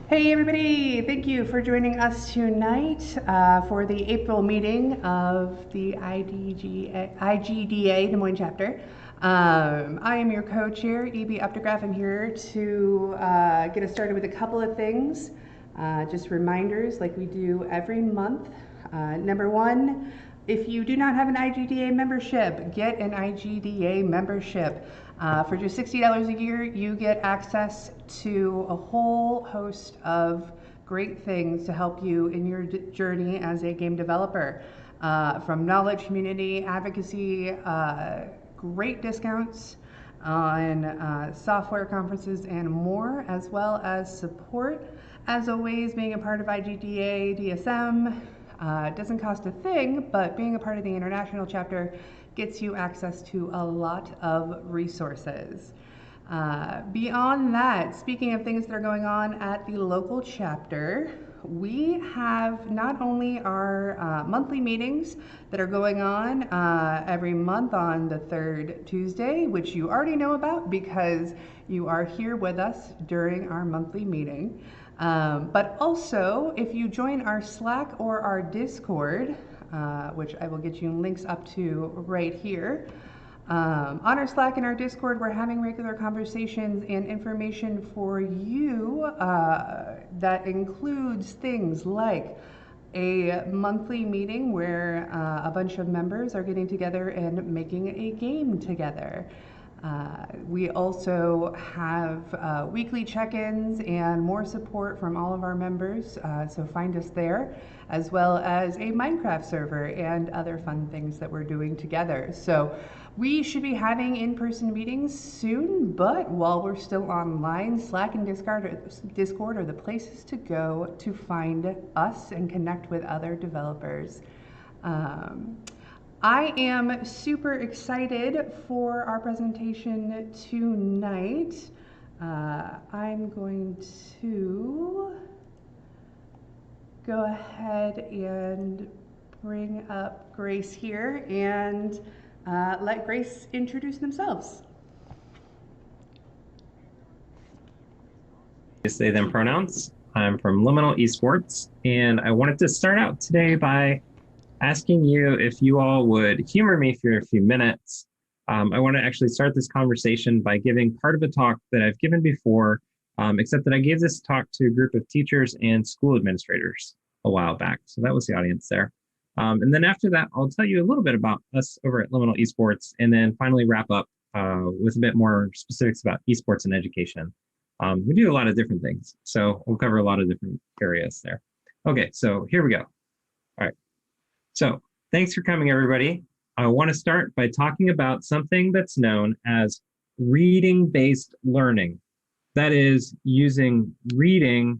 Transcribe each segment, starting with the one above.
Hey everybody, thank you for joining us tonight for the April meeting of the IGDA Des Moines chapter. I am your co-chair, E.B. Updegraff. I'm here to get us started with a couple of things. Just reminders like we do every month. Number one, if you do not have an IGDA membership, get an IGDA membership. For just $60 a year, you get access to a whole host of great things to help you in your journey as a game developer. From knowledge, community, advocacy, great discounts on software conferences and more, as well as support. As always, being a part of IGDA, DSM, doesn't cost a thing, but being a part of the international chapter gets you access to a lot of resources. Beyond that, speaking of things that are going on at the local chapter, we have not only our monthly meetings that are going on every month on the third Tuesday, which you already know about because you are here with us during our monthly meeting, but also if you join our Slack or our Discord, which I will get you links up to right here. On our Slack and our Discord, we're having regular conversations and information for you that includes things like a monthly meeting where a bunch of members are getting together and making a game together. We also have weekly check-ins and more support from all of our members, so find us there, as well as a Minecraft server and other fun things that we're doing together. So we should be having in-person meetings soon, but while we're still online, Slack and Discord are the places to go to find us and connect with other developers. I am super excited for our presentation tonight. I'm going to go ahead and bring up Grace here and let Grace introduce themselves. They, them pronouns. I'm from Liminal Esports, and I wanted to start out today by asking you if you all would humor me for a few minutes. I want to actually start this conversation by giving part of a talk that I've given before, except that I gave this talk to a group of teachers and school administrators a while back. So that was the audience there. And then after that, I'll tell you a little bit about us over at Liminal Esports, and then finally wrap up with a bit more specifics about esports and education. We do a lot of different things, so we'll cover a lot of different areas there. Okay, so here we go. All right. So thanks for coming, everybody. I want to start by talking about something that's known as reading-based learning. That is, using reading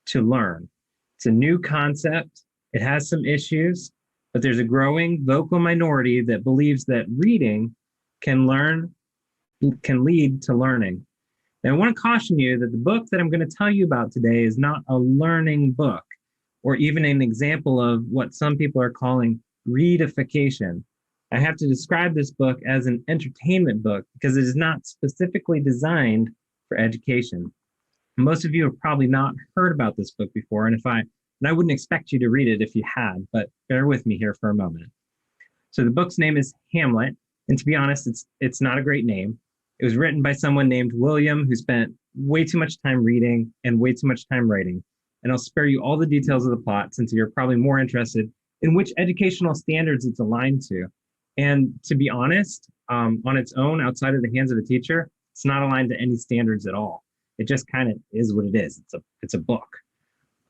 to learn. It's a new concept. It has some issues, but there's a growing vocal minority that believes that reading can lead to learning. Now, I want to caution you that the book that I'm going to tell you about today is not a learning book, or even an example of what some people are calling readification. I have to describe this book as an entertainment book because it is not specifically designed for education. Most of you have probably not heard about this book before, and I wouldn't expect you to read it if you had, but bear with me here for a moment. So the book's name is Hamlet, and to be honest, it's not a great name. It was written by someone named William who spent way too much time reading and way too much time writing. And I'll spare you all the details of the plot since you're probably more interested in which educational standards it's aligned to. And to be honest, on its own, outside of the hands of a teacher, it's not aligned to any standards at all. It just kind of is what it is. It's a book.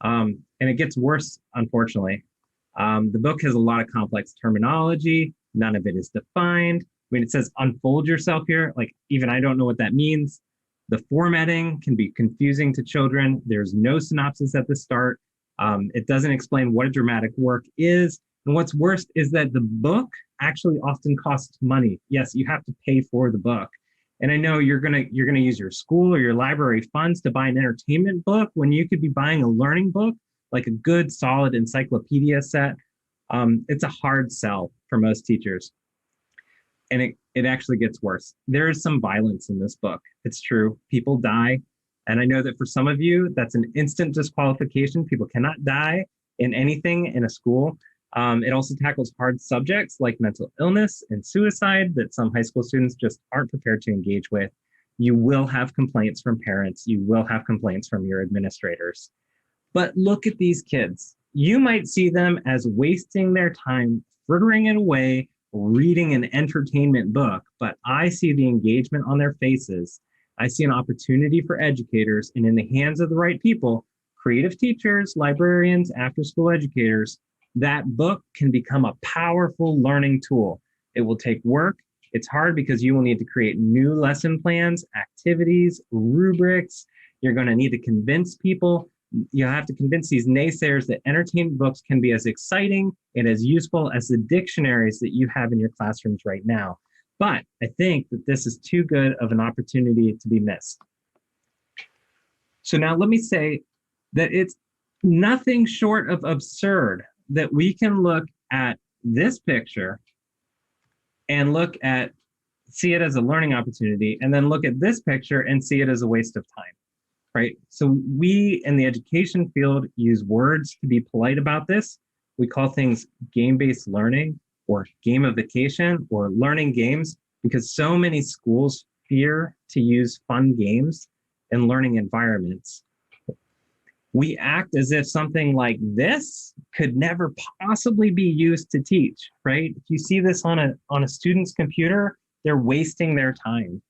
And it gets worse, unfortunately. The book has a lot of complex terminology. None of it is defined. I mean, it says unfold yourself here. Like, even I don't know what that means. The formatting can be confusing to children. There's no synopsis at the start. It doesn't explain what a dramatic work is. And what's worse is that the book actually often costs money. Yes, you have to pay for the book. And I know you're gonna use your school or your library funds to buy an entertainment book when you could be buying a learning book, like a good, solid encyclopedia set. It's a hard sell for most teachers. And it actually gets worse. There is some violence in this book. It's true. People die. And I know that for some of you, that's an instant disqualification. People cannot die in anything in a school. It also tackles hard subjects like mental illness and suicide that some high school students just aren't prepared to engage with. You will have complaints from parents. You will have complaints from your administrators. But look at these kids. You might see them as wasting their time frittering it away, reading an entertainment book, but I see the engagement on their faces. I see an opportunity for educators, and in the hands of the right people, creative teachers, librarians, after-school educators, that book can become a powerful learning tool. It will take work. It's hard because you will need to create new lesson plans, activities, rubrics. You're going to need to convince people. You have to convince these naysayers that entertainment books can be as exciting and as useful as the dictionaries that you have in your classrooms right now. But I think that this is too good of an opportunity to be missed. So now let me say that it's nothing short of absurd that we can look at this picture and see it as a learning opportunity, and then look at this picture and see it as a waste of time, right? So we in the education field use words to be polite about this. We call things game-based learning or gamification or learning games because so many schools fear to use fun games in learning environments. We act as if something like this could never possibly be used to teach, right? If you see this on a student's computer, they're wasting their time.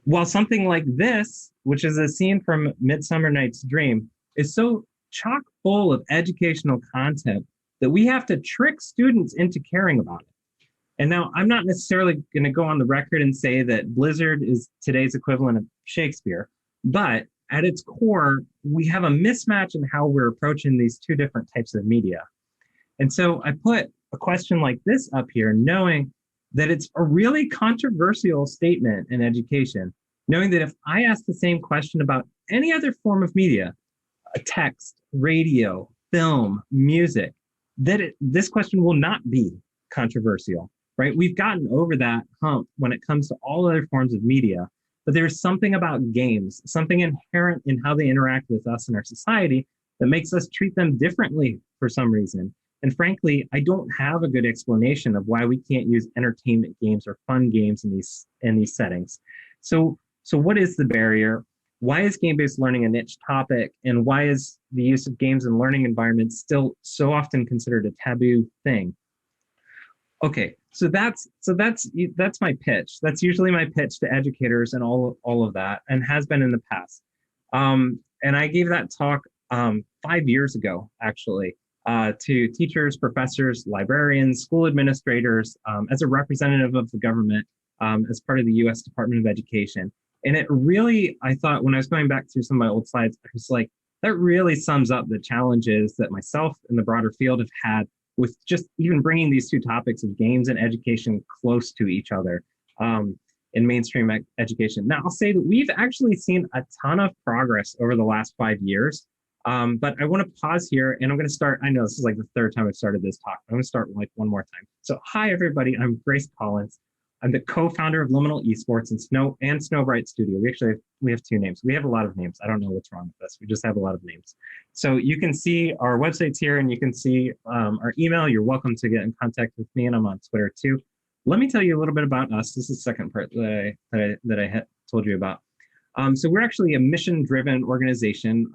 While something like this, which is a scene from Midsummer Night's Dream, is so chock full of educational content that we have to trick students into caring about it. And now I'm not necessarily going to go on the record and say that Blizzard is today's equivalent of Shakespeare, but at its core, we have a mismatch in how we're approaching these two different types of media. And so I put a question like this up here, knowing that it's a really controversial statement in education, knowing that if I ask the same question about any other form of media, a text, radio, film, music, this question will not be controversial, right? We've gotten over that hump when it comes to all other forms of media. But there's something about games, something inherent in how they interact with us in our society that makes us treat them differently for some reason. And frankly, I don't have a good explanation of why we can't use entertainment games or fun games in these settings. So what is the barrier? Why is game-based learning a niche topic? And why is the use of games in learning environments still so often considered a taboo thing? Okay, so that's my pitch. That's usually my pitch to educators and all of that, and has been in the past. And I gave that talk 5 years ago, actually, to teachers, professors, librarians, school administrators, as a representative of the government, as part of the U.S. Department of Education. And it really, I thought, when I was going back through some of my old slides, I was like, that really sums up the challenges that myself and the broader field have had with just even bringing these two topics of games and education close to each other in mainstream education. Now, I'll say that we've actually seen a ton of progress over the last 5 years, but I want to pause here, and I'm going to start. I know this is like the third time I've started this talk. I'm going to start like one more time. So hi, everybody. I'm Grace Collins. I'm the co-founder of Liminal Esports and Snowbrite Studio. We have two names. We have a lot of names. I don't know what's wrong with this. We just have a lot of names. So you can see our websites here, and you can see our email. You're welcome to get in contact with me, and I'm on Twitter too. Let me tell you a little bit about us. This is the second part that I had told you about. So we're actually a mission-driven organization.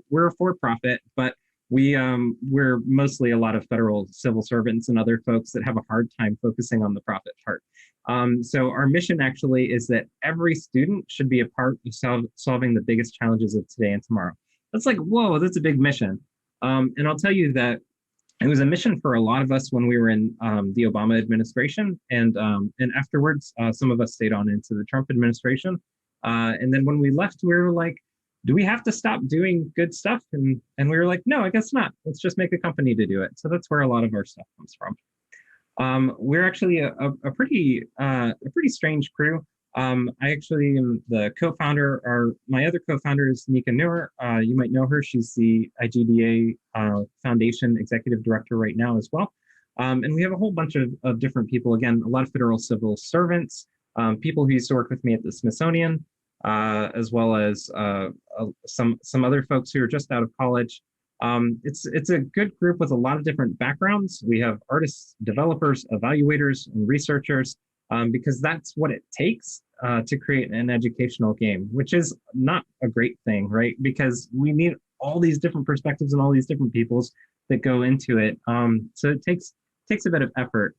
We're a for-profit, but we're mostly a lot of federal civil servants and other folks that have a hard time focusing on the profit part. So our mission actually is that every student should be a part of solving the biggest challenges of today and tomorrow. That's like, whoa, that's a big mission. And I'll tell you that it was a mission for a lot of us when we were in the Obama administration, and afterwards, some of us stayed on into the Trump administration. And then when we left, we were like, do we have to stop doing good stuff? And we were like, no, I guess not. Let's just make a company to do it. So that's where a lot of our stuff comes from. We're actually a pretty strange crew. I actually am the co-founder. My other co-founder is Nika Newer. You might know her. She's the IGDA Foundation Executive Director right now as well. And we have a whole bunch of different people. Again, a lot of federal civil servants, people who used to work with me at the Smithsonian, as well as some other folks who are just out of college. It's a good group with a lot of different backgrounds. We have artists, developers, evaluators, and researchers, because that's what it takes to create an educational game, which is not a great thing, right? Because we need all these different perspectives and all these different peoples that go into it. So it takes a bit of effort.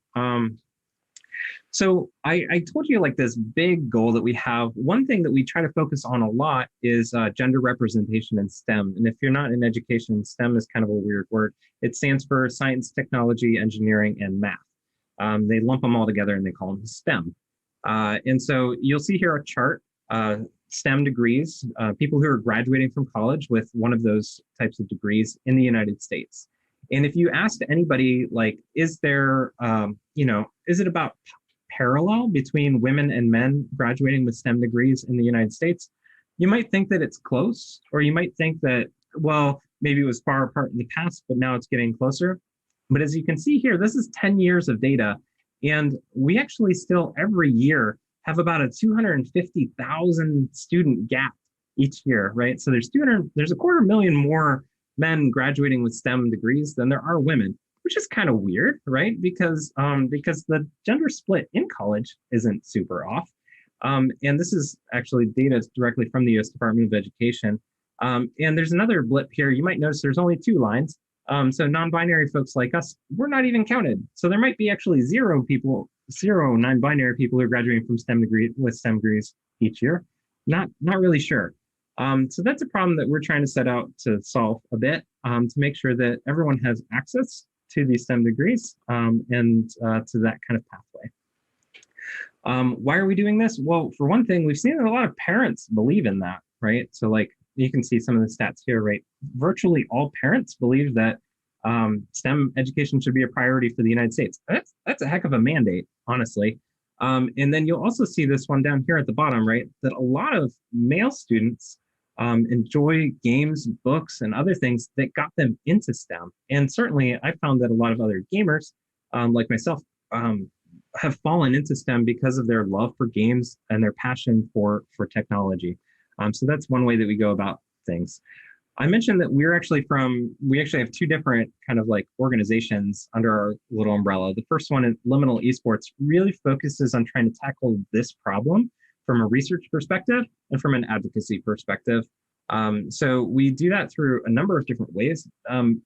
So I told you like this big goal that we have. One thing that we try to focus on a lot is gender representation in STEM. And if you're not in education, STEM is kind of a weird word. It stands for science, technology, engineering, and math. They lump them all together and they call them STEM. And so you'll see here a chart, STEM degrees, people who are graduating from college with one of those types of degrees in the United States. And if you asked anybody, like, is there, is it about parallel between women and men graduating with STEM degrees in the United States? You might think that it's close, or you might think that, well, maybe it was far apart in the past, but now it's getting closer. But as you can see here, this is 10 years of data. And we actually still every year have about a 250,000 student gap each year, right? So there's 250,000 more men graduating with STEM degrees than there are women, which is kind of weird, right? Because the gender split in college isn't super off. And this is actually data directly from the U.S. Department of Education. And there's another blip here. You might notice there's only 2 lines. So non-binary folks like us, we're not even counted. So there might be actually 0 non-binary people who are graduating from STEM degrees each year. Not really sure. So that's a problem that we're trying to set out to solve a bit, to make sure that everyone has access to these STEM degrees and to that kind of pathway. Why are we doing this? Well, for one thing, we've seen that a lot of parents believe in that, right? So like you can see some of the stats here, right? Virtually all parents believe that STEM education should be a priority for the United States. That's a heck of a mandate, honestly. And then you'll also see this one down here at the bottom, right? That a lot of male students enjoy games, books, and other things that got them into STEM. And certainly I found that a lot of other gamers, like myself, have fallen into STEM because of their love for games and their passion for technology. So that's one way that we go about things. I mentioned that we actually have 2 different kind of like organizations under our little umbrella. The first one, Liminal Esports, really focuses on trying to tackle this problem from a research perspective and from an advocacy perspective. So we do that through a number of different ways.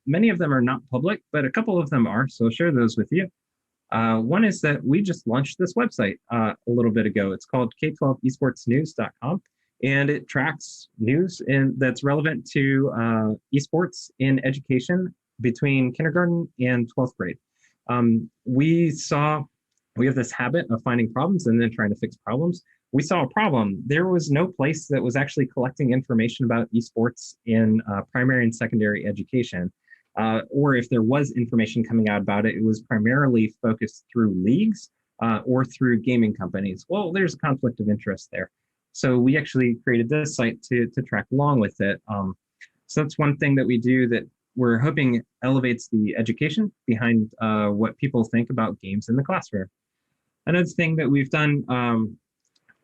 Many of them are not public, but a couple of them are, so I'll share those with you. One is that we just launched this website a little bit ago. It's called K12esportsnews.com. And it tracks news that's relevant to esports in education between kindergarten and 12th grade. We have this habit of finding problems and then trying to fix problems. We saw a problem. There was no place that was actually collecting information about esports in primary and secondary education. Or if there was information coming out about it, it was primarily focused through leagues or through gaming companies. Well, there's a conflict of interest there. So we actually created this site to track along with it. So that's one thing that we do that we're hoping elevates the education behind what people think about games in the classroom. Another thing that we've done,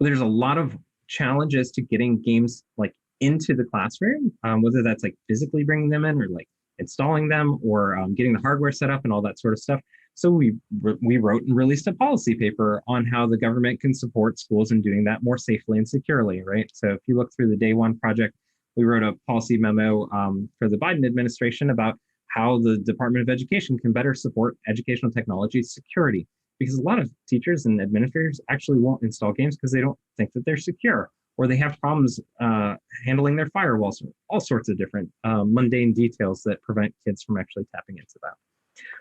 there's a lot of challenges to getting games like into the classroom, whether that's like physically bringing them in or like installing them or getting the hardware set up and all that sort of stuff. So we wrote and released a policy paper on how the government can support schools in doing that more safely and securely, right? So if you look through the Day One project, we wrote a policy memo for the Biden administration about how the Department of Education can better support educational technology security. Because a lot of teachers and administrators actually won't install games because they don't think that they're secure, or they have problems handling their firewalls, all sorts of different mundane details that prevent kids from actually tapping into that.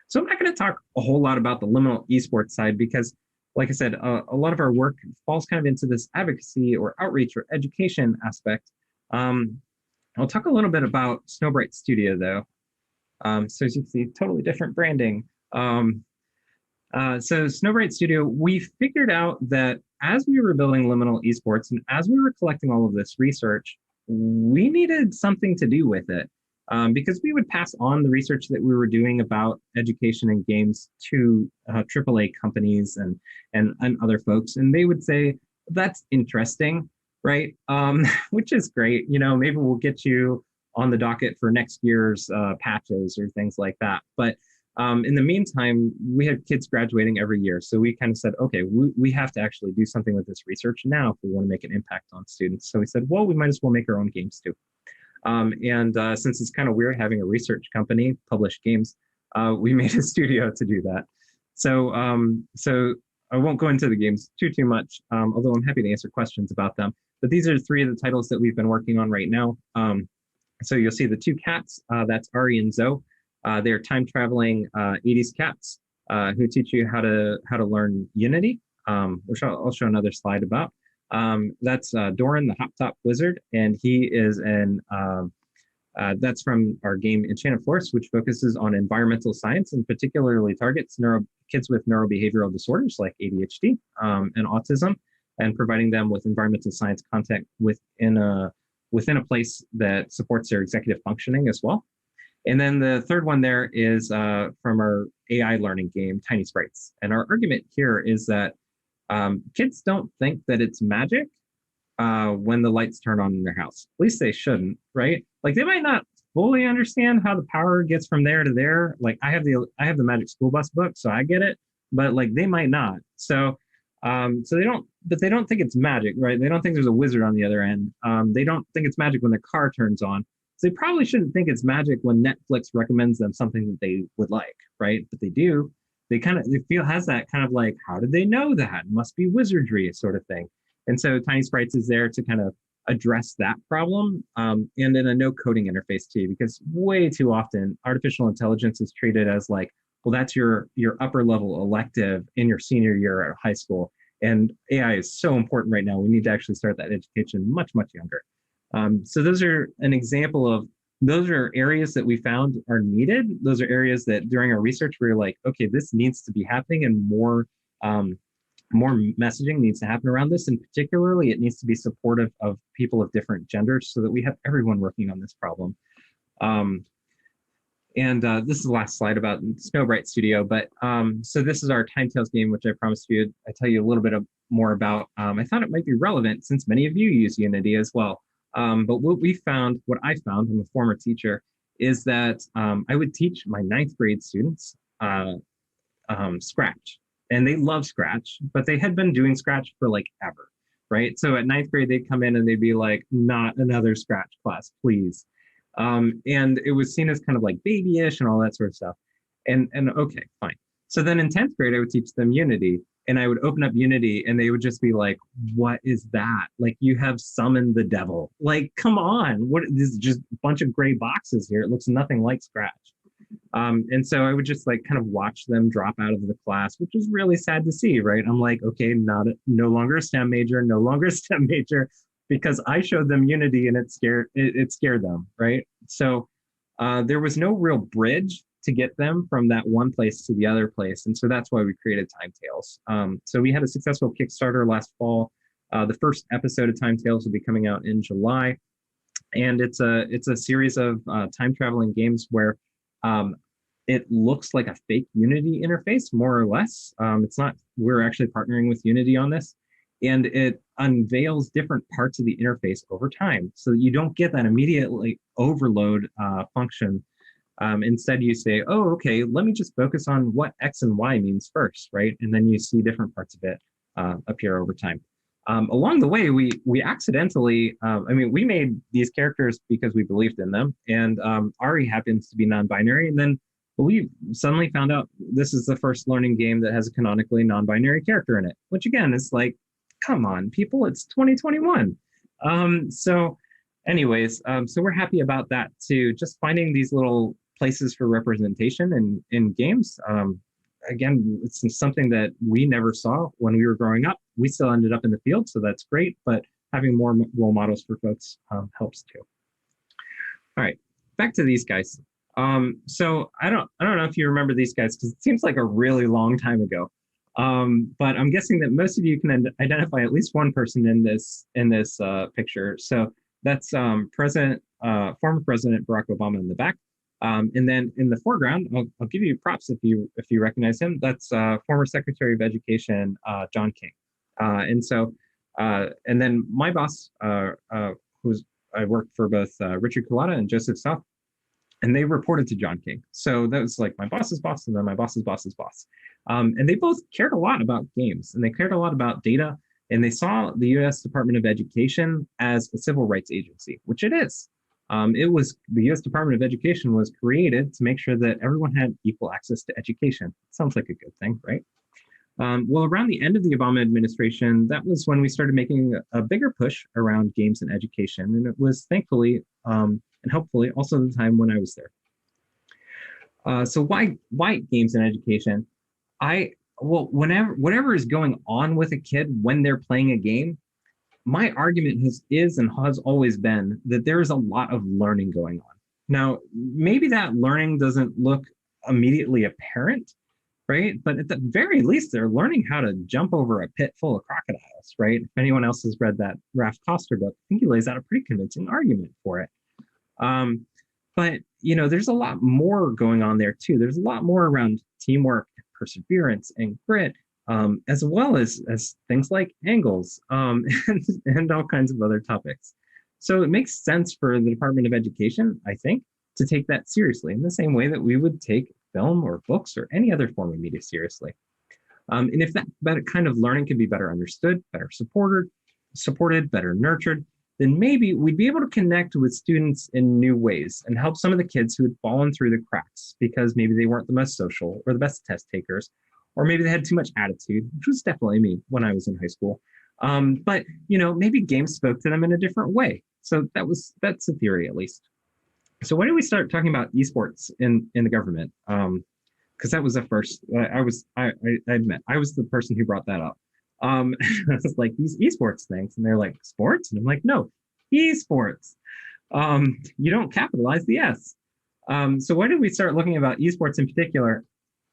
So I'm not going to talk a whole lot about the liminal esports side because, like I said, a lot of our work falls kind of into this advocacy or outreach or education aspect. I'll talk a little bit about Snowbrite Studio, though. So as you can see, totally different branding. So Snowbrite Studio, we figured out that as we were building liminal esports and as we were collecting all of this research, we needed something to do with it. Because we would pass on the research that we were doing about education and games to AAA companies and other folks, and they would say, that's interesting, right? Which is great. Maybe we'll get you on the docket for next year's patches or things like that. But in the meantime, we had kids graduating every year. So we kind of said, okay, we have to actually do something with this research now if we want to make an impact on students. So we said, well, we might as well make our own games too. And since it's kind of weird having a research company publish games, we made a studio to do that. So I won't go into the games too much, although I'm happy to answer questions about them. But these are three of the titles that we've been working on right now. So you'll see the two cats, that's Ari and Zoe. They're time traveling 80s cats who teach you how to learn Unity, which I'll show another slide about. That's Doran, the Hop Top Wizard, and he is that's from our game Enchanted Forest, which focuses on environmental science and particularly targets kids with neurobehavioral disorders like ADHD and autism, and providing them with environmental science content within a place that supports their executive functioning as well. And then the third one there is from our AI learning game, Tiny Sprites. And our argument here is that kids don't think that it's magic when the lights turn on in their house. At least they shouldn't, right? Like they might not fully understand how the power gets from there to there. Like I have the Magic School Bus book, so I get it, but like they might not. So they don't think it's magic, right? They don't think there's a wizard on the other end. They don't think it's magic when their car turns on. So they probably shouldn't think it's magic when Netflix recommends them something that they would like, right? But they do. They feel has that kind of like, how did they know that? It must be wizardry sort of thing. And so Tiny Sprites is there to kind of address that problem, and in a no coding interface too, because way too often artificial intelligence is treated as like, well, that's your upper level elective in your senior year at high school. And AI is so important right now. We need to actually start that education much, much younger. So those are an example of, those are areas that we found are needed. Those are areas that during our research, we were like, okay, this needs to be happening, and more messaging needs to happen around this. And particularly, it needs to be supportive of people of different genders so that we have everyone working on this problem. This is the last slide about Snowbrite Studio. But so this is our Time Tales game, which I promised you I tell you a little bit more about. I thought it might be relevant since many of you use Unity as well. But what I found, I'm a former teacher, is that I would teach my 9th grade students Scratch. And they love Scratch, but they had been doing Scratch for like ever, right? So at 9th grade, they'd come in and they'd be like, not another Scratch class, please. And it was seen as kind of like babyish and all that sort of stuff. And okay, fine. So then in 10th grade, I would teach them Unity, and I would open up Unity and they would just be like, what is that? Like, you have summoned the devil. Like, come on. This is just a bunch of gray boxes here. It looks nothing like Scratch. And so I would just like kind of watch them drop out of the class, which was really sad to see, right? I'm like, okay, no longer a STEM major, no longer a STEM major, because I showed them Unity and it scared them, right? So there was no real bridge to get them from that one place to the other place. And so that's why we created Time Tales. So we had a successful Kickstarter last fall. The first episode of Time Tales will be coming out in July. And it's a series of time traveling games where it looks like a fake Unity interface, more or less. It's not, we're actually partnering with Unity on this. And it unveils different parts of the interface over time. So you don't get that immediately overload function. Instead, you say, oh, okay, let me just focus on what X and Y means first, right? And then you see different parts of it appear over time. Along the way, we accidentally, we made these characters because we believed in them. And Ari happens to be non-binary. And then we suddenly found out this is the first learning game that has a canonically non-binary character in it, which again is like, come on, people, it's 2021. So we're happy about that too. Just finding these little places for representation in games. Again, it's something that we never saw when we were growing up. We still ended up in the field, so that's great. But having more role models for folks helps too. All right, back to these guys. So I don't know if you remember these guys because it seems like a really long time ago. But I'm guessing that most of you can identify at least one person in this picture. So that's former President Barack Obama in the back. And then in the foreground, I'll give you props if you recognize him. That's former Secretary of Education John King. And so And then my boss, who's I worked for both Richard Culata and Joseph South, and they reported to John King. So that was like my boss's boss and then my boss's boss's boss. And they both cared a lot about games and they cared a lot about data. And they saw the US Department of Education as a civil rights agency, which it is. It was the US Department of Education was created to make sure that everyone had equal access to education. Sounds like a good thing, right? Well, around the end of the Obama administration, that was when we started making a bigger push around games and education. And it was thankfully and hopefully also the time when I was there. So why games and education? Whatever is going on with a kid when they're playing a game, my argument is and has always been that there is a lot of learning going on. Now, maybe that learning doesn't look immediately apparent, right? But at the very least, they're learning how to jump over a pit full of crocodiles, right? If anyone else has read that Ralph Koster book, I think he lays out a pretty convincing argument for it. But, there's a lot more going on there too. There's a lot more around teamwork, perseverance, and grit, as well as things like angles, and all kinds of other topics. So it makes sense for the Department of Education, I think, to take that seriously in the same way that we would take film or books or any other form of media seriously. And if that kind of learning can be better understood, better supported, better nurtured, then maybe we'd be able to connect with students in new ways and help some of the kids who had fallen through the cracks because maybe they weren't the most social or the best test takers, or maybe they had too much attitude, which was definitely me when I was in high school. But maybe games spoke to them in a different way. So that's a theory, at least. So why don't we start talking about esports in the government? Because that was the first. I admit I was the person who brought that up. I was like, these esports things, and they're like, sports, and I'm like, no, esports. You don't capitalize the S. So why did we start looking about esports in particular?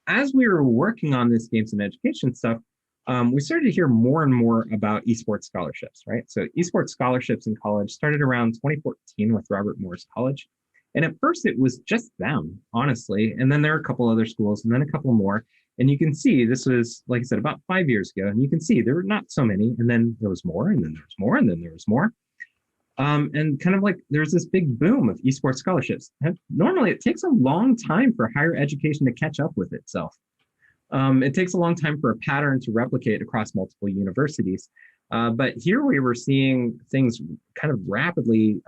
As we were working on this games and education stuff, we started to hear more and more about esports scholarships, right? So esports scholarships in college started around 2014 with Robert Morris College. And at first it was just them, honestly. And then there are a couple other schools and then a couple more. And you can see this was, like I said, about 5 years ago. And you can see there were not so many. And then there was more, and then there was more, and then there was more. And kind of like there's this big boom of esports scholarships. And normally it takes a long time for higher education to catch up with itself. It takes a long time for a pattern to replicate across multiple universities. But here we were seeing things kind of rapidly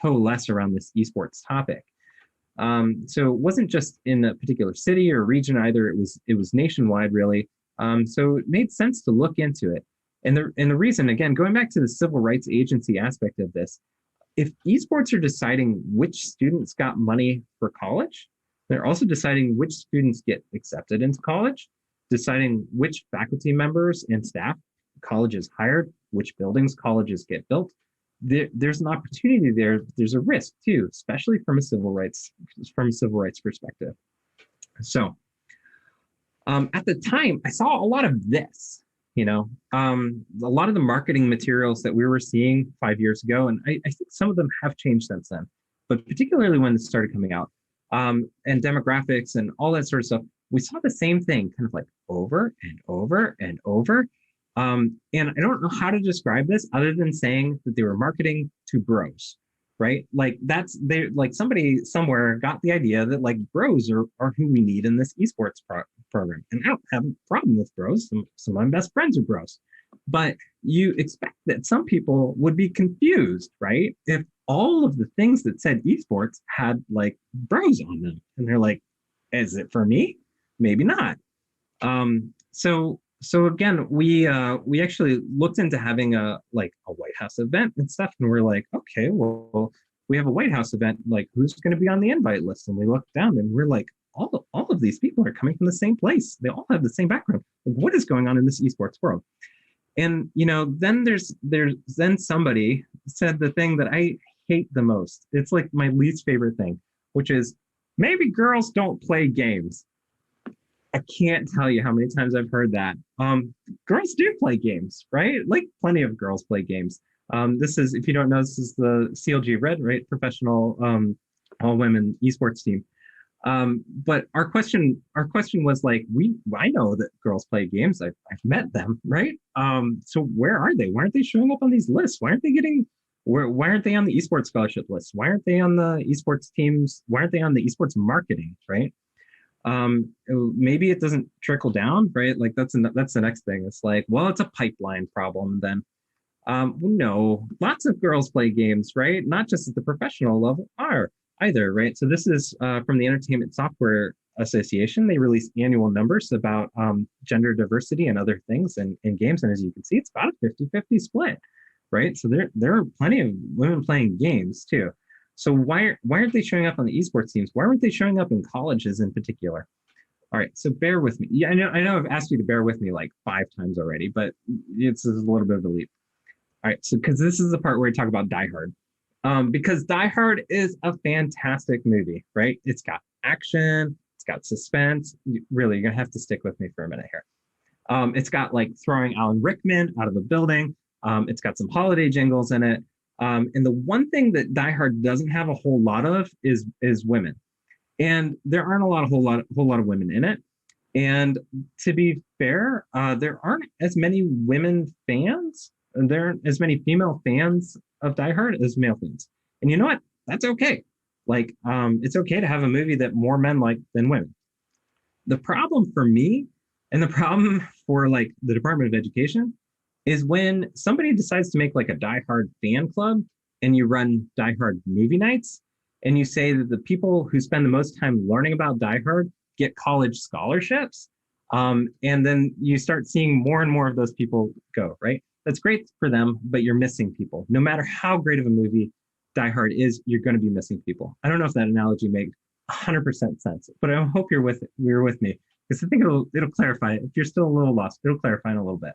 coalesce around this esports topic. So it wasn't just in a particular city or region either. It was nationwide, really. So it made sense to look into it. And the reason, again, going back to the civil rights agency aspect of this, if esports are deciding which students got money for college, they're also deciding which students get accepted into college, deciding which faculty members and staff colleges hired, which buildings colleges get built. There's an opportunity there. There's a risk too, especially from a civil rights perspective. So at the time, I saw a lot of this. A lot of the marketing materials that we were seeing 5 years ago, and I think some of them have changed since then, but particularly when this started coming out, and demographics and all that sort of stuff, we saw the same thing kind of like over and over and over. And I don't know how to describe this other than saying that they were marketing to bros, right? Like somebody somewhere got the idea that like bros are who we need in this esports program. And I don't have a problem with bros. Some of my best friends are bros. But you expect that some people would be confused, right? If all of the things that said esports had like bros on them. And they're like, is it for me? Maybe not. So again, we actually looked into having a White House event and stuff, and we're like, okay, well, we have a White House event, like who's going to be on the invite list? And we looked down, and we're like, all of these people are coming from the same place. They all have the same background. Like, what is going on in this esports world? And then somebody said the thing that I hate the most. It's like my least favorite thing, which is maybe girls don't play games. I can't tell you how many times I've heard that. Girls do play games, right? Like plenty of girls play games. This is, if you don't know, this is the CLG Red, right? Professional all women esports team. But our question was like, I know that girls play games. I've met them, right? So where are they? Why aren't they showing up on these lists? Why aren't they on the esports scholarship list? Why aren't they on the esports teams? Why aren't they on the esports marketing, right? Maybe it doesn't trickle down, right? Like that's the next thing. It's like, well, it's a pipeline problem then. No, lots of girls play games, right? Not just at the professional level are either, right? So this is from the Entertainment Software Association. They release annual numbers about gender diversity and other things in games. And as you can see, it's about a 50-50 split, right? So there are plenty of women playing games too. So why aren't they showing up on the esports teams? Why aren't they showing up in colleges in particular? All right, so bear with me. Yeah, I know I've asked you to bear with me like 5 times already, but it's a little bit of a leap. All right, so because this is the part where we talk about Die Hard, because Die Hard is a fantastic movie, right? It's got action, it's got suspense. Really, you're gonna have to stick with me for a minute here. It's got like throwing Alan Rickman out of a building. It's got some holiday jingles in it. And the one thing that Die Hard doesn't have a whole lot of is women, and there aren't a whole lot of women in it. And to be fair, there aren't as many women fans. There aren't as many female fans of Die Hard as male fans. And you know what? That's okay. Like, it's okay to have a movie that more men like than women. The problem for me and the problem for like the Department of Education is when somebody decides to make like a Die Hard fan club and you run Die Hard movie nights and you say that the people who spend the most time learning about Die Hard get college scholarships. And then you start seeing more and more of those people go, right? That's great for them, but you're missing people. No matter how great of a movie Die Hard is, you're going to be missing people. I don't know if that analogy makes 100% sense, but I hope you're with me because I think it'll clarify. If you're still a little lost, it'll clarify in a little bit.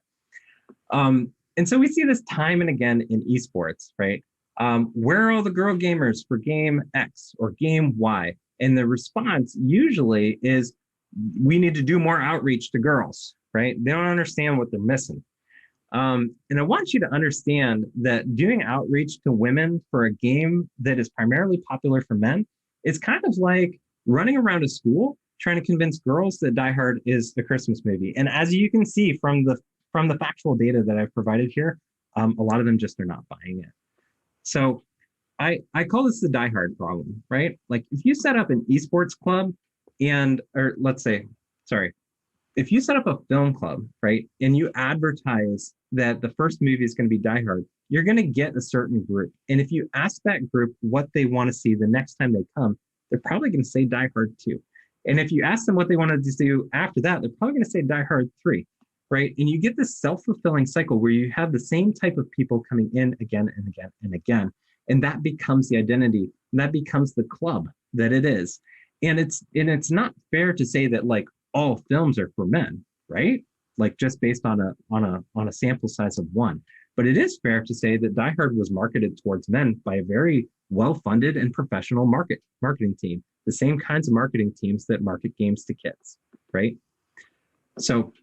And so we see this time and again in esports, right? Where are all the girl gamers for game X or game Y? And the response usually is, we need to do more outreach to girls, right? They don't understand what they're missing. And I want you to understand that doing outreach to women for a game that is primarily popular for men is kind of like running around a school trying to convince girls that Die Hard is a Christmas movie. And as you can see from the factual data that I've provided here, a lot of them just are not buying it. So I call this the Die Hard problem, right? Like if you set up an esports club if you set up a film club, right, and you advertise that the first movie is going to be Die Hard, you're going to get a certain group. And if you ask that group what they want to see the next time they come, they're probably going to say Die Hard 2. And if you ask them what they want to do after that, they're probably going to say Die Hard 3, right? And you get this self-fulfilling cycle where you have the same type of people coming in again and again and again. And that becomes the identity. And that becomes the club that it is. And it's not fair to say that like all films are for men, right? Like just based on a sample size of one. But it is fair to say that Die Hard was marketed towards men by a very well-funded and professional marketing team, the same kinds of marketing teams that market games to kids, right? So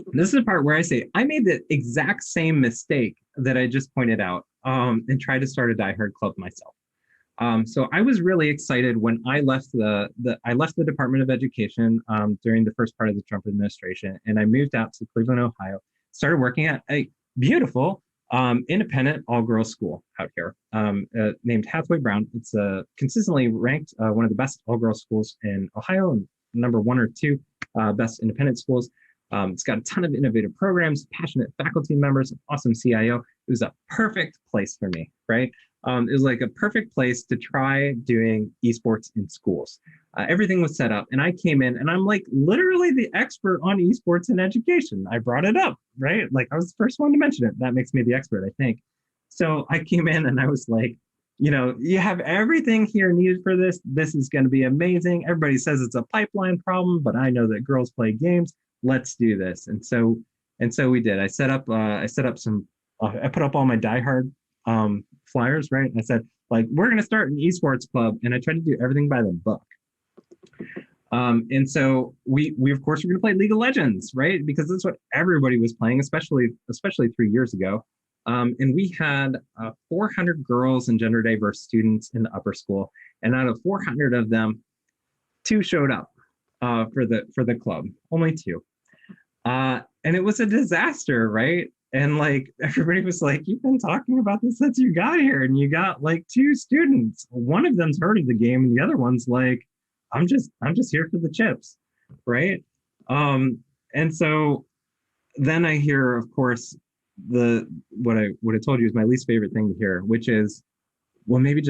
this is the part where I say I made the exact same mistake that I just pointed out and tried to start a Die Hard club myself. So I was really excited when I left the Department of Education during the first part of the Trump administration, and I moved out to Cleveland, Ohio, started working at a beautiful independent all-girls school out here named Hathaway Brown. It's consistently ranked one of the best all-girls schools in Ohio, and number 1 or 2 best independent schools. It's got a ton of innovative programs, passionate faculty members, awesome CIO. It was a perfect place for me, right? It was like a perfect place to try doing esports in schools. Everything was set up, and I came in, and I'm like literally the expert on esports in education. I brought it up, right? Like I was the first one to mention it. That makes me the expert, I think. So I came in, and I was like, you have everything here needed for this. This is going to be amazing. Everybody says it's a pipeline problem, but I know that girls play games. Let's do this. And so we did. I set up some. I put up all my Die Hard flyers, right? And I said, like, we're going to start an esports club, and I tried to do everything by the book. And so we of course we're going to play League of Legends, right? Because that's what everybody was playing, especially 3 years ago. And we had 400 girls and gender diverse students in the upper school, and out of 400 of them, two showed up for the club, only two. And it was a disaster, right? And like everybody was like, "You've been talking about this since you got here, and you got like two students. One of them's heard of the game, and the other one's like, I'm just here for the chips, right?" Um, and so then I hear, of course, the what I told you is my least favorite thing to hear, which is, well, maybe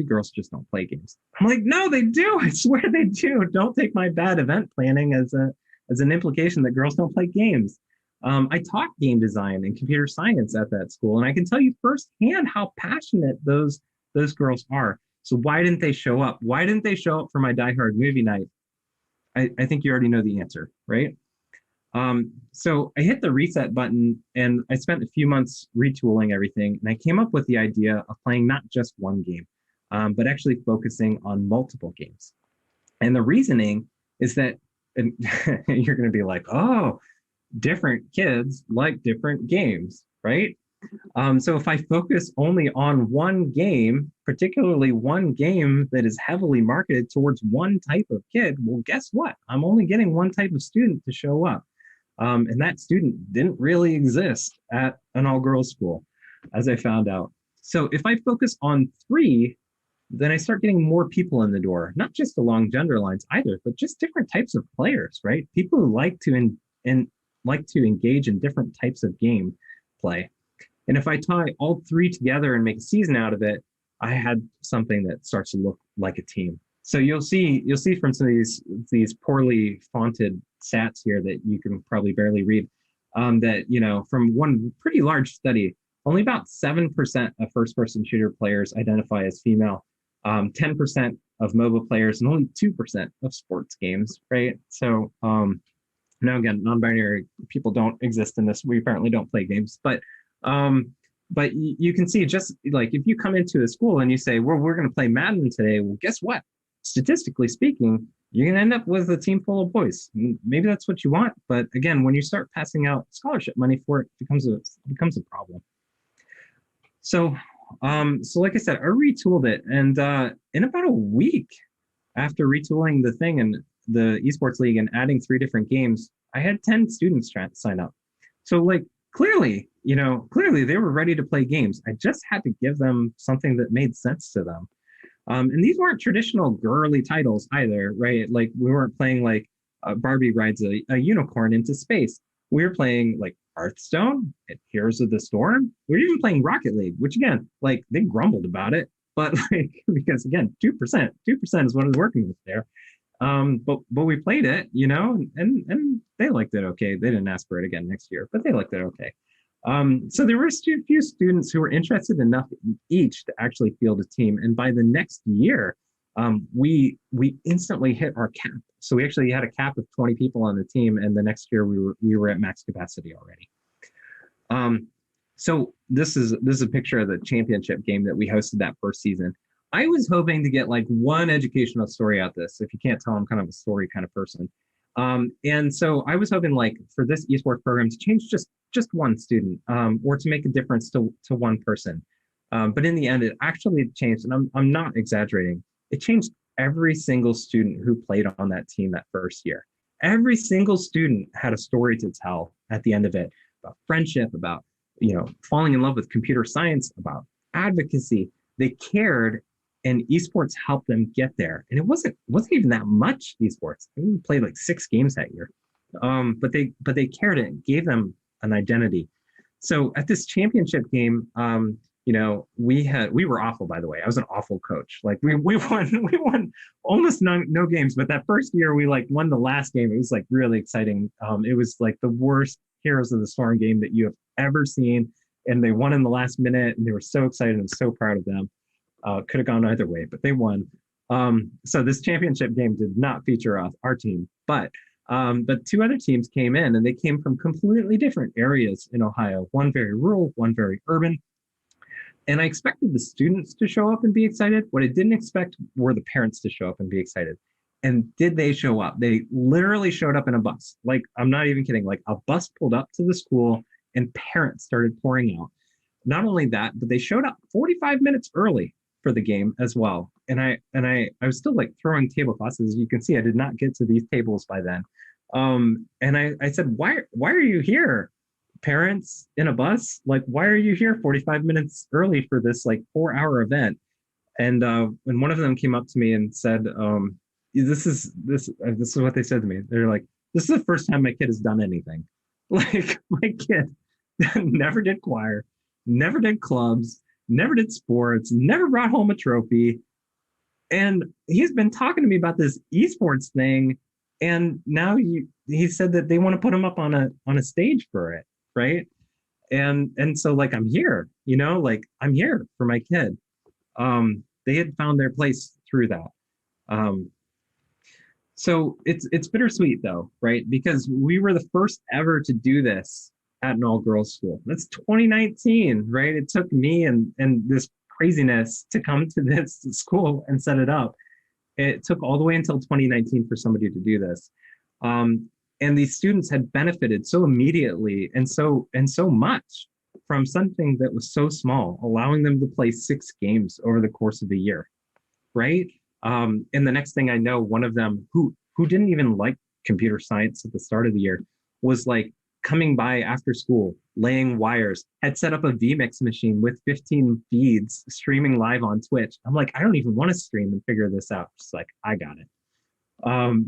girls just don't play games. I'm like, no, they do. I swear they do. Don't take my bad event planning as an implication that girls don't play games. I taught game design and computer science at that school, and I can tell you firsthand how passionate those girls are. So why didn't they show up? Why didn't they show up for my Die Hard movie night? I think you already know the answer, right? So I hit the reset button and I spent a few months retooling everything. And I came up with the idea of playing not just one game, but actually focusing on multiple games. And the reasoning is that, and you're going to be like, oh, different kids like different games, right? So if I focus only on one game, particularly one game that is heavily marketed towards one type of kid, well, guess what? I'm only getting one type of student to show up. And that student didn't really exist at an all-girls school, as I found out. So if I focus on three, then I start getting more people in the door, not just along gender lines either, but just different types of players, right? People who like to engage in different types of game play. And if I tie all three together and make a season out of it, I had something that starts to look like a team. So you'll see from some of these poorly fonted stats here that you can probably barely read, that from one pretty large study, only about 7% of first-person shooter players identify as female, 10% of MOBA players, and only 2% of sports games, right? So now again, non-binary people don't exist in this. We apparently don't play games, but you can see, just like if you come into a school and you say, well, we're going to play Madden today, well, guess what? Statistically speaking, you're going to end up with a team full of boys. Maybe that's what you want, but again, when you start passing out scholarship money for it, it becomes a problem. So like I said, I retooled it, and in about a week after retooling the thing and the esports league and adding 3 different games, I had 10 students sign up. So like clearly they were ready to play games. I just had to give them something that made sense to them. And these weren't traditional girly titles either, right? Like we weren't playing like Barbie rides a unicorn into space. We were playing like Hearthstone and Heroes of the Storm. We were even playing Rocket League, which again, like they grumbled about it, but like because again, 2% is what I was working with there. But we played it, and they liked it okay. They didn't ask for it again next year, but they liked it okay. So there were a few students who were interested enough in each to actually field a team. And by the next year, we instantly hit our cap. So we actually had a cap of 20 people on the team. And the next year we were at max capacity already. So this is a picture of the championship game that we hosted that first season. I was hoping to get like one educational story out of this. If you can't tell, I'm kind of a story kind of person. And so I was hoping like for this esports program to change just one student, or to make a difference to one person. But in the end, it actually changed, and I'm not exaggerating. It changed every single student who played on that team that first year. Every single student had a story to tell at the end of it about friendship, about falling in love with computer science, about advocacy. They cared, and esports helped them get there. And it wasn't even that much esports. We played like 6 games that year, but they cared, and it gave them an identity. So at this championship game, we were awful, by the way. I was an awful coach. Like we won almost no games, but that first year we like won the last game. It was like really exciting. It was like the worst Heroes of the Storm game that you have ever seen, and they won in the last minute, and they were so excited. I'm so proud of them. Could have gone either way, but they won. So this championship game did not feature our team, but 2 other teams came in, and they came from completely different areas in Ohio. One very rural, one very urban. And I expected the students to show up and be excited. What I didn't expect were the parents to show up and be excited. And did they show up? They literally showed up in a bus. Like, I'm not even kidding. Like a bus pulled up to the school and parents started pouring out. Not only that, but they showed up 45 minutes early for the game as well. I was still like throwing tablecloths. As you can see, I did not get to these tables by then. And I said, why are you here? Parents in a bus? Like, why are you here 45 minutes early for this like 4 hour event? And one of them came up to me and said, this is what they said to me. They're like, this is the first time my kid has done anything. Like my kid never did choir, never did clubs, never did sports, never brought home a trophy. And he's been talking to me about this esports thing. And now he said that they want to put him up on a stage for it, right? And so like I'm here, like I'm here for my kid. They had found their place through that. Um, so it's bittersweet though, right? Because we were the first ever to do this at an all-girls school. That's 2019, right? It took me and this craziness to come to this school and set it up. It took all the way until 2019 for somebody to do this. And these students had benefited so immediately and so much from something that was so small, allowing them to play 6 games over the course of a year, right? And the next thing I know, one of them who didn't even like computer science at the start of the year was like coming by after school, laying wires, had set up a vMix machine with 15 feeds streaming live on Twitch. I'm like, I don't even want to stream and figure this out. Just like, I got it.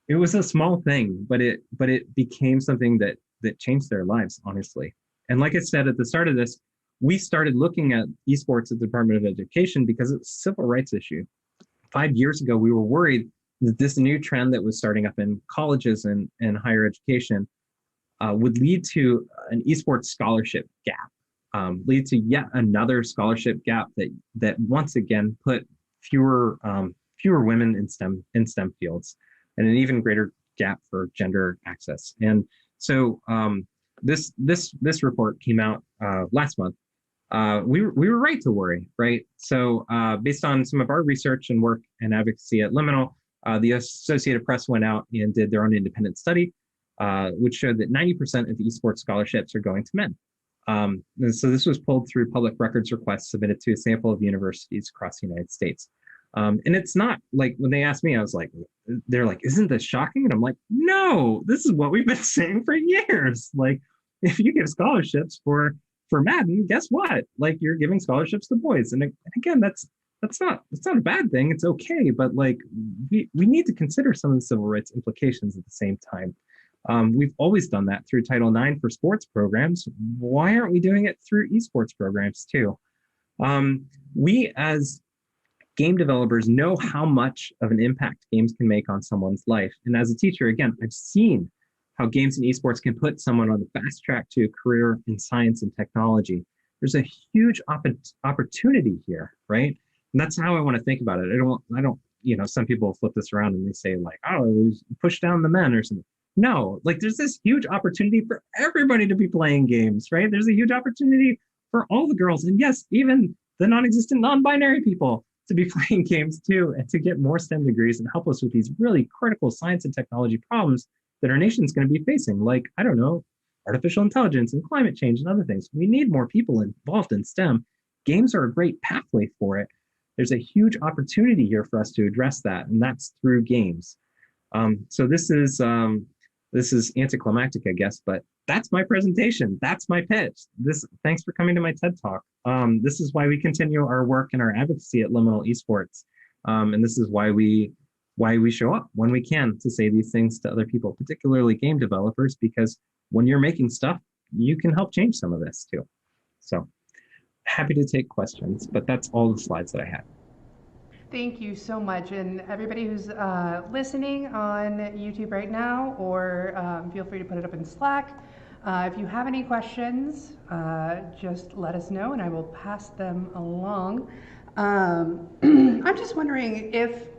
It was a small thing, but it became something that changed their lives, honestly. And like I said at the start of this, we started looking at esports at the Department of Education because it's a civil rights issue. 5 years ago, we were worried that this new trend that was starting up in colleges and higher education would lead to an esports scholarship gap, lead to yet another scholarship gap that once again put fewer women in STEM fields, and an even greater gap for gender access. And so this report came out last month. We were right to worry, right? So based on some of our research and work and advocacy at Liminal, the Associated Press went out and did their own independent study, which showed that 90% of esports scholarships are going to men. And so this was pulled through public records requests submitted to a sample of universities across the United States. And it's not like when they asked me, I was like, they're like, isn't this shocking? And I'm like, no, this is what we've been saying for years. Like, if you give scholarships for Madden, guess what? Like, you're giving scholarships to boys. And again, that's not a bad thing. It's okay. But like, we need to consider some of the civil rights implications at the same time. We've always done that through Title IX for sports programs. Why aren't we doing it through esports programs too? We as game developers know how much of an impact games can make on someone's life. And as a teacher, again, I've seen how games and esports can put someone on the fast track to a career in science and technology. There's a huge opportunity here, right? And that's how I want to think about it. I don't, some people flip this around and they say like, oh, it was push down the men or something. No, like there's this huge opportunity for everybody to be playing games, right? There's a huge opportunity for all the girls, and yes, even the non-existent non-binary people to be playing games too, and to get more STEM degrees and help us with these really critical science and technology problems that our nation's going to be facing, like, I don't know, artificial intelligence and climate change and other things. We need more people involved in STEM. Games are a great pathway for it. There's a huge opportunity here for us to address that, and that's through games. So this is anticlimactic, I guess, but that's my presentation. That's my pitch. Thanks for coming to my TED Talk. This is why we continue our work and our advocacy at Liminal Esports. And this is why we show up when we can to say these things to other people, particularly game developers, because when you're making stuff, you can help change some of this too. So happy to take questions, but that's all the slides that I had. Thank you so much. And everybody who's listening on YouTube right now, or feel free to put it up in Slack. If you have any questions, just let us know and I will pass them along. I'm just wondering if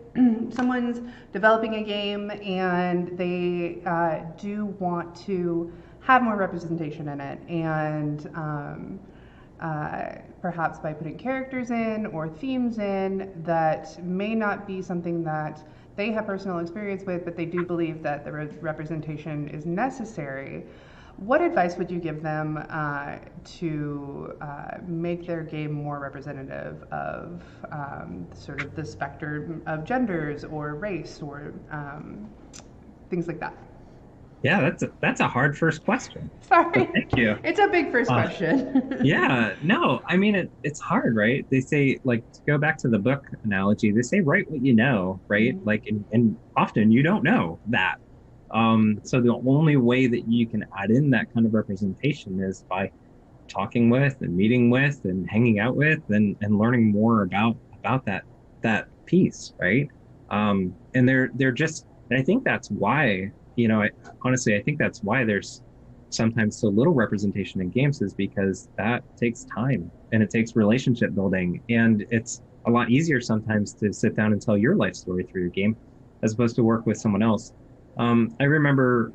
someone's developing a game and they do want to have more representation in it, and perhaps by putting characters in or themes in that may not be something that they have personal experience with, but they do believe that the representation is necessary. What advice would you give them to make their game more representative of sort of the spectrum of genders or race or things like that? Yeah, that's a hard first question. So Sorry, thank you. it's a big first Uh, question. yeah, no, I mean it's hard, right? They say like to go back to the book analogy, they say write what you know, right? Mhm. Like and often you don't know that. So the only way that you can add in that kind of representation is by talking with and meeting with and hanging out with and learning more about that piece, right? And they're just and I think that's why, honestly, I think that's why there's sometimes so little representation in games is because that takes time and it takes relationship building and it's a lot easier sometimes to sit down and tell your life story through your game as opposed to work with someone else. I remember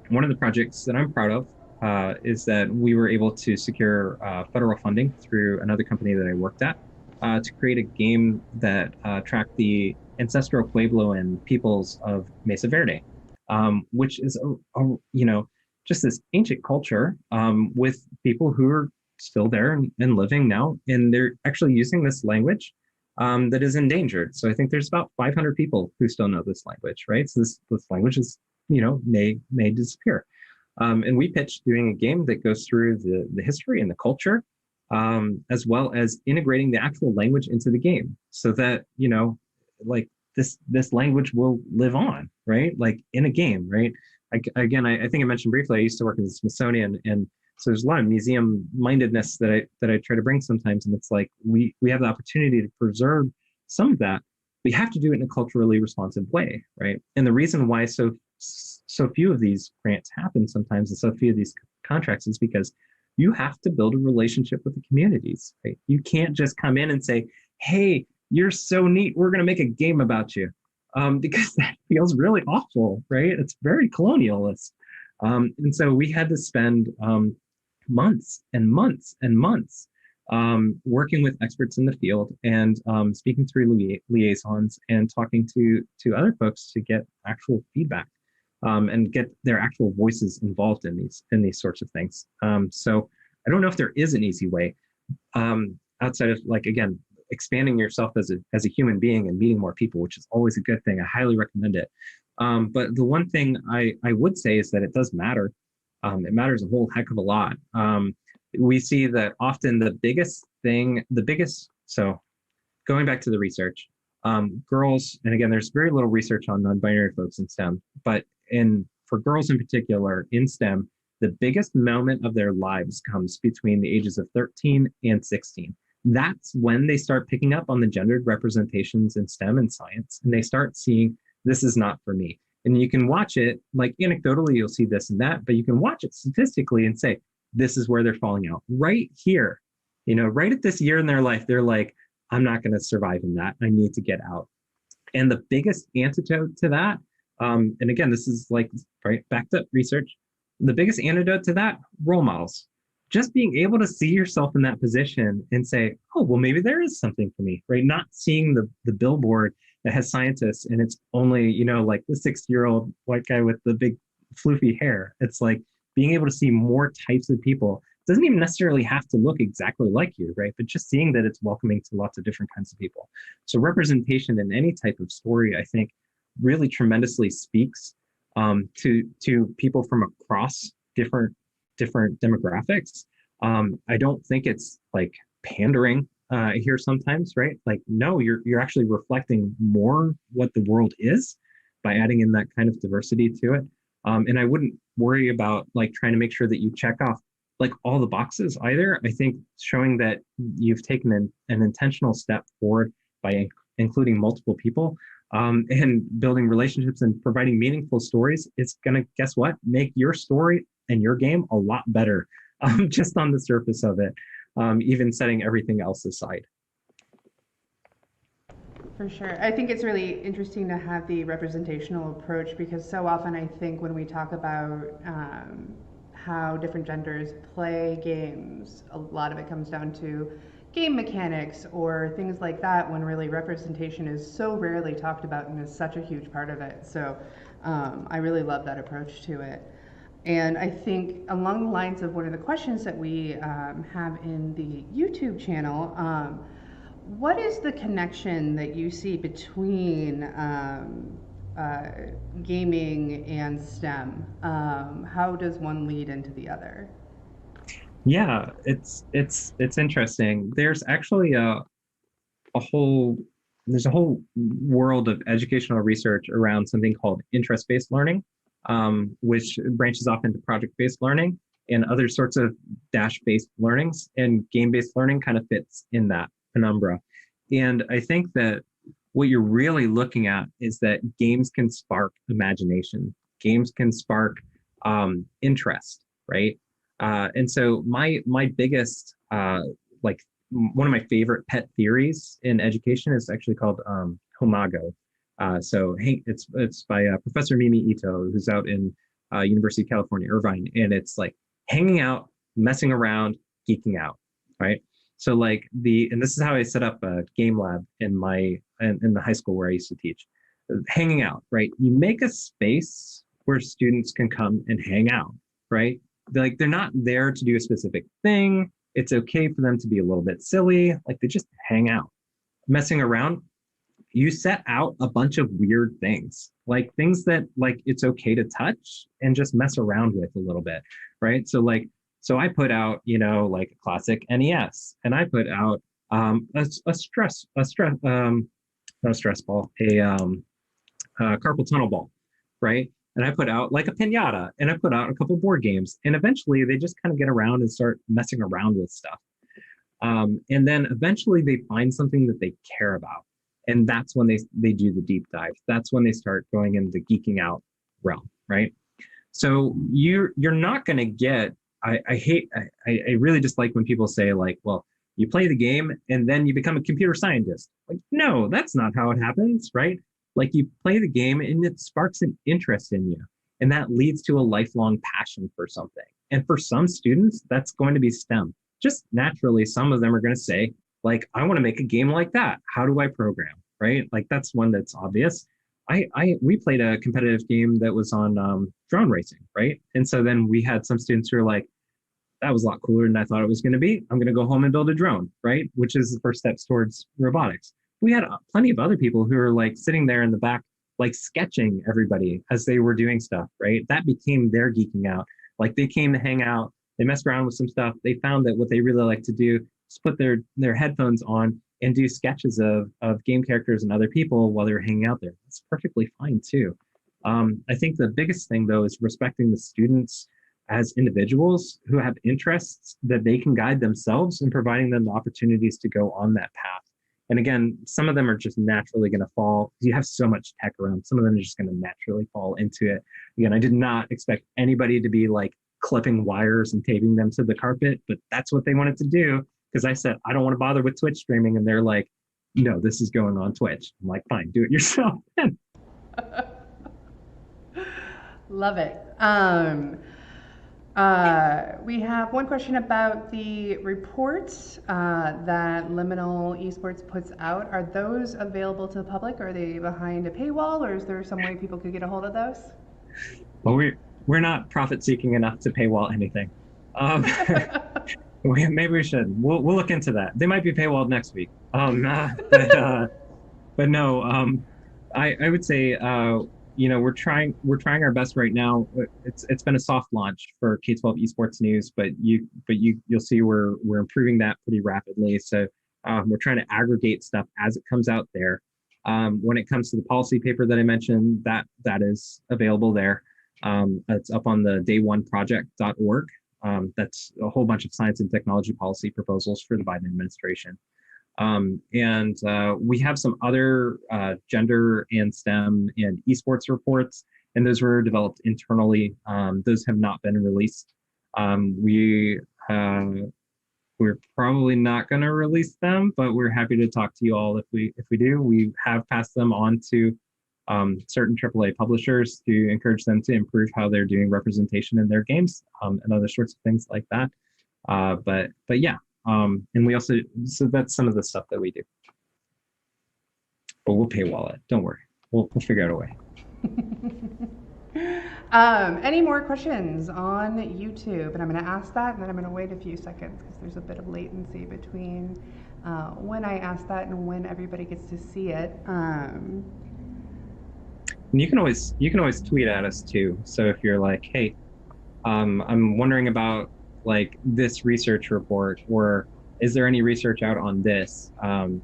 one of the projects that I'm proud of is that we were able to secure federal funding through another company that I worked at to create a game that tracked the ancestral Puebloan peoples of Mesa Verde, which is just this ancient culture with people who are still there and living now, and they're actually using this language that is endangered. So I think there's about 500 people who still know this language, right? So this language is may disappear. And we pitched doing a game that goes through the history and the culture, as well as integrating the actual language into the game so that, like this language will live on, right? Like in a game, right? I think I mentioned briefly, I used to work at the Smithsonian, and so there's a lot of museum mindedness that I try to bring sometimes. And it's like we have the opportunity to preserve some of that. We have to do it in a culturally responsive way, right? And the reason why so few of these grants happen sometimes and so few of these contracts is because you have to build a relationship with the communities, right? You can't just come in and say, hey, you're so neat, we're going to make a game about you, because that feels really awful, right? It's very colonialist. And so we had to spend months and months and months working with experts in the field and speaking through liaisons and talking to other folks to get actual feedback and get their actual voices involved in these sorts of things. So I don't know if there is an easy way outside of, like, again, expanding yourself as a human being and meeting more people, which is always a good thing. I highly recommend it. But the one thing I would say is that it does matter. It matters a whole heck of a lot. We see that often so going back to the research, girls, and again, there's very little research on non-binary folks in STEM, but for girls in particular in STEM, the biggest moment of their lives comes between the ages of 13 and 16. That's when they start picking up on the gendered representations in STEM and science, and they start seeing this is not for me. And you can watch it, like anecdotally, you'll see this and that, but you can watch it statistically and say, this is where they're falling out. Right here, right at this year in their life, they're like, I'm not going to survive in that. I need to get out. And the biggest antidote to that, and again, this is like right backed up research, the biggest antidote to that, role models. Just being able to see yourself in that position and say, oh, well, maybe there is something for me, right? Not seeing the billboard that has scientists and it's only, like the 60-year-old white guy with the big floofy hair. It's like being able to see more types of people. It doesn't even necessarily have to look exactly like you, right? But just seeing that it's welcoming to lots of different kinds of people. So representation in any type of story, I think, really tremendously speaks to people from across different demographics. I don't think it's like pandering here sometimes, right? Like, no, you're actually reflecting more what the world is by adding in that kind of diversity to it. And I wouldn't worry about like trying to make sure that you check off like all the boxes either. I think showing that you've taken an intentional step forward by including multiple people and building relationships and providing meaningful stories, it's going to, guess what, make your story and your game a lot better just on the surface of it, even setting everything else aside. For sure. I think it's really interesting to have the representational approach because so often I think when we talk about how different genders play games, a lot of it comes down to game mechanics or things like that when really representation is so rarely talked about and is such a huge part of it. So I really love that approach to it. And I think along the lines of one of the questions that we have in the YouTube channel, what is the connection that you see between gaming and STEM? How does one lead into the other? Yeah, it's interesting. There's actually a whole there's a whole world of educational research around something called interest-based learning, which branches off into project-based learning and other sorts of dash-based learnings. And game-based learning kind of fits in that penumbra. And I think that what you're really looking at is that games can spark imagination. Games can spark interest, right? And so my biggest like one of my favorite pet theories in education is actually called Homago. So hey, it's by Professor Mimi Ito, who's out in University of California, Irvine, and it's like hanging out, messing around, geeking out, right? So like and this is how I set up a game lab in the high school where I used to teach. Hanging out, right? You make a space where students can come and hang out, right? They're not there to do a specific thing. It's okay for them to be a little bit silly. Like they just hang out, messing around. You set out a bunch of weird things, like things that like it's okay to touch and just mess around with a little bit, right? So I put out, like a classic NES, and I put out not a stress ball, a carpal tunnel ball, right? And I put out like a pinata, and I put out a couple board games, and eventually they just kind of get around and start messing around with stuff. And then eventually they find something that they care about, and that's when they do the deep dive. That's when they start going into the geeking out realm, right? So you're not going to get. I really dislike when people say like, well, you play the game and then you become a computer scientist. Like, no, that's not how it happens, right? Like you play the game and it sparks an interest in you. And that leads to a lifelong passion for something. And for some students, that's going to be STEM. Just naturally, some of them are going to say, like, I want to make a game like that. How do I program? Right? Like that's one that's obvious. We played a competitive game that was on drone racing, right? And so then we had some students who were like, that was a lot cooler than I thought it was going to be. I'm going to go home and build a drone, right? Which is the first steps towards robotics. We had plenty of other people who were like sitting there in the back, like sketching everybody as they were doing stuff, right? That became their geeking out. Like they came to hang out, they messed around with some stuff. They found that what they really like to do is put their headphones on and do sketches of game characters and other people while they're hanging out there. That's perfectly fine too. I think the biggest thing though is respecting the students as individuals who have interests that they can guide themselves and providing them the opportunities to go on that path. And again, some of them are just naturally going to fall. You have so much tech around. Some of them are just going to naturally fall into it. Again, I did not expect anybody to be like clipping wires and taping them to the carpet, but that's what they wanted to do. Because I said, I don't want to bother with Twitch streaming. And they're like, no, this is going on Twitch. I'm like, fine, do it yourself. Love it. We have one question about the reports that Liminal Esports puts out. Are those available to the public? Are they behind a paywall, or is there some way people could get a hold of those? Well, we're not profit seeking enough to paywall anything. Maybe we should. We'll look into that. They might be paywalled next week. But no. I would say we're trying our best right now. It's been a soft launch for K-12 esports news, but you'll see we're improving that pretty rapidly. So we're trying to aggregate stuff as it comes out there. When it comes to the policy paper that I mentioned, that is available there. It's up on the dayoneproject.org. That's a whole bunch of science and technology policy proposals for the Biden administration. And we have some other gender and STEM and esports reports, and those were developed internally. Those have not been released. We're probably not going to release them, but we're happy to talk to you all if we do. We have passed them on to certain AAA publishers to encourage them to improve how they're doing representation in their games and other sorts of things like that. But yeah. And we also, so that's some of the stuff that we do. But we'll paywall it. Don't worry. We'll figure out a way. Any more questions on YouTube? And I'm going to ask that, and then I'm going to wait a few seconds because there's a bit of latency between when I ask that and when everybody gets to see it. And you can always tweet at us too. So if you're like, hey, I'm wondering about like this research report, or is there any research out on this?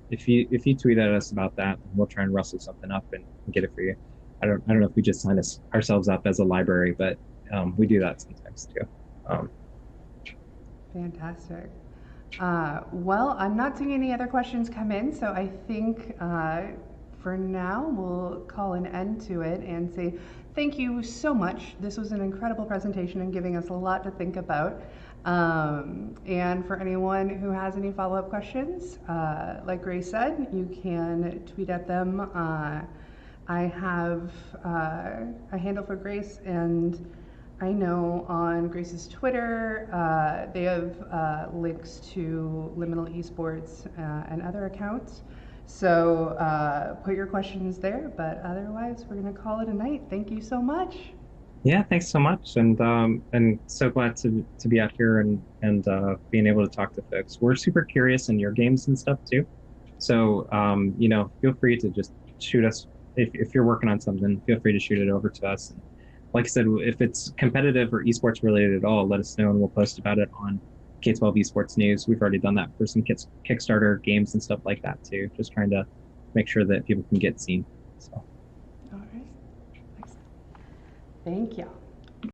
If you tweet at us about that, we'll try and rustle something up and get it for you. I don't know if we just sign ourselves up as a library, but we do that sometimes too. Fantastic. Well, I'm not seeing any other questions come in, so I think for now we'll call an end to it and say thank you so much. This was an incredible presentation and giving us a lot to think about. And for anyone who has any follow-up questions, like Grace said, you can tweet at them. I have a handle for Grace, and I know on Grace's Twitter, they have links to Liminal Esports and other accounts. So put your questions there, but otherwise we're going to call it a night. Thank you so much. Yeah, thanks so much, and so glad to be out here and being able to talk to folks. We're super curious in your games and stuff too. So feel free to just shoot us if you're working on something. Feel free to shoot it over to us. And like I said, if it's competitive or esports related at all, let us know and we'll post about it on K-12 Esports News. We've already done that for some Kickstarter games and stuff like that too. Just trying to make sure that people can get seen. So. All right. Thank you.